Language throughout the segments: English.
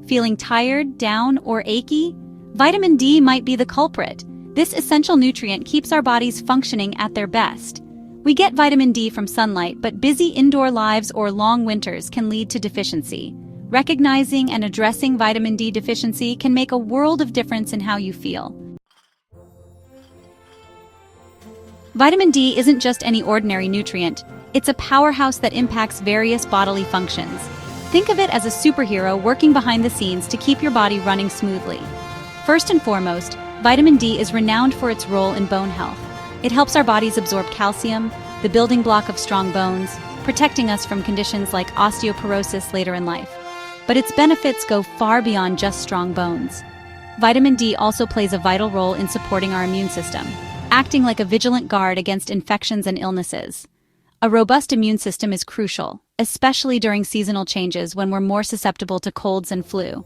Feeling tired, down, or achy? Vitamin D might be the culprit. This essential nutrient keeps our bodies functioning at their best. We get vitamin D from sunlight, but busy indoor lives or long winters can lead to deficiency. Recognizing and addressing vitamin D deficiency can make a world of difference in how you feel. Vitamin D isn't just any ordinary nutrient. It's a powerhouse that impacts various bodily functions. Think of it as a superhero working behind the scenes to keep your body running smoothly. First and foremost, vitamin D is renowned for its role in bone health. It helps our bodies absorb calcium, the building block of strong bones, protecting us from conditions like osteoporosis later in life. But its benefits go far beyond just strong bones. Vitamin D also plays a vital role in supporting our immune system, acting like a vigilant guard against infections and illnesses. A robust immune system is crucial, especially during seasonal changes when we're more susceptible to colds and flu.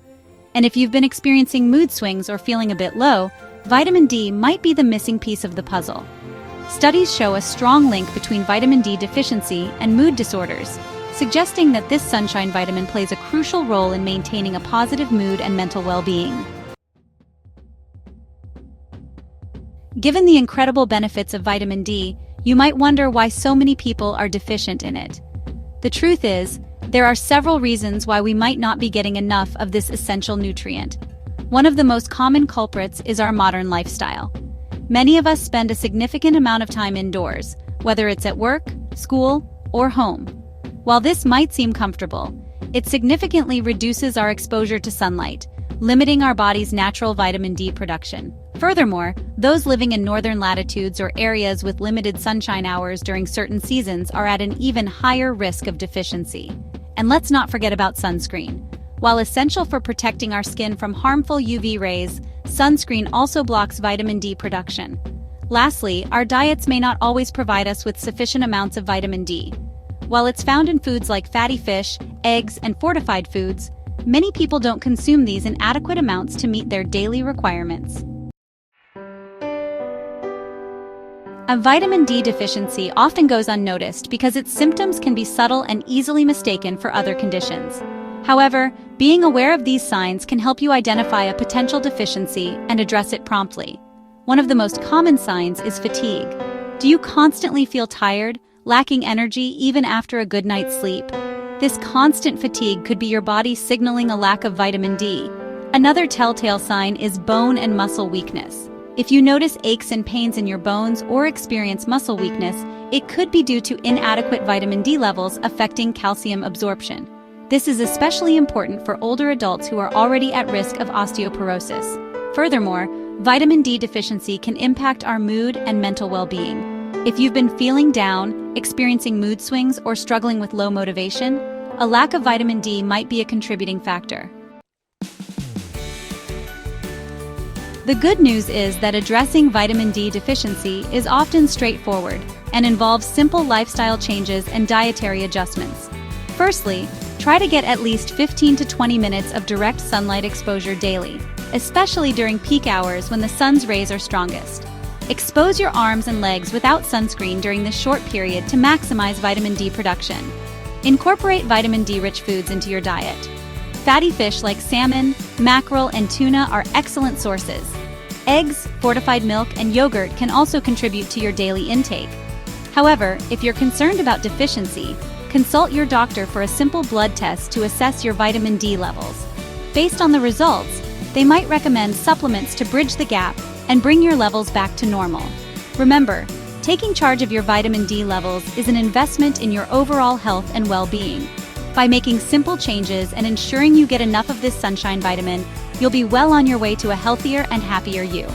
And if you've been experiencing mood swings or feeling a bit low, vitamin D might be the missing piece of the puzzle. Studies show a strong link between vitamin D deficiency and mood disorders, suggesting that this sunshine vitamin plays a crucial role in maintaining a positive mood and mental well-being. Given the incredible benefits of vitamin D, you might wonder why so many people are deficient in it. The truth is, there are several reasons why we might not be getting enough of this essential nutrient. One of the most common culprits is our modern lifestyle. Many of us spend a significant amount of time indoors, whether it's at work, school, or home. While this might seem comfortable, it significantly reduces our exposure to sunlight, limiting our body's natural vitamin D production. Furthermore, those living in northern latitudes or areas with limited sunshine hours during certain seasons are at an even higher risk of deficiency. And let's not forget about sunscreen. While essential for protecting our skin from harmful UV rays, sunscreen also blocks vitamin D production. Lastly, our diets may not always provide us with sufficient amounts of vitamin D. While it's found in foods like fatty fish, eggs, and fortified foods, many people don't consume these in adequate amounts to meet their daily requirements. A vitamin D deficiency often goes unnoticed because its symptoms can be subtle and easily mistaken for other conditions. However, being aware of these signs can help you identify a potential deficiency and address it promptly. One of the most common signs is fatigue. Do you constantly feel tired, lacking energy even after a good night's sleep? This constant fatigue could be your body signaling a lack of vitamin D. Another telltale sign is bone and muscle weakness. If you notice aches and pains in your bones or experience muscle weakness, it could be due to inadequate vitamin D levels affecting calcium absorption. This is especially important for older adults who are already at risk of osteoporosis. Furthermore, vitamin D deficiency can impact our mood and mental well-being. If you've been feeling down, experiencing mood swings, or struggling with low motivation, a lack of vitamin D might be a contributing factor. The good news is that addressing vitamin D deficiency is often straightforward and involves simple lifestyle changes and dietary adjustments. Firstly, try to get at least 15 to 20 minutes of direct sunlight exposure daily, especially during peak hours when the sun's rays are strongest. Expose your arms and legs without sunscreen during this short period to maximize vitamin D production. Incorporate vitamin D-rich foods into your diet. Fatty fish like salmon, mackerel, and tuna are excellent sources. Eggs, fortified milk, and yogurt can also contribute to your daily intake. However, if you're concerned about deficiency, consult your doctor for a simple blood test to assess your vitamin D levels. Based on the results, they might recommend supplements to bridge the gap and bring your levels back to normal. Remember, taking charge of your vitamin D levels is an investment in your overall health and well-being. By making simple changes and ensuring you get enough of this sunshine vitamin, you'll be well on your way to a healthier and happier you.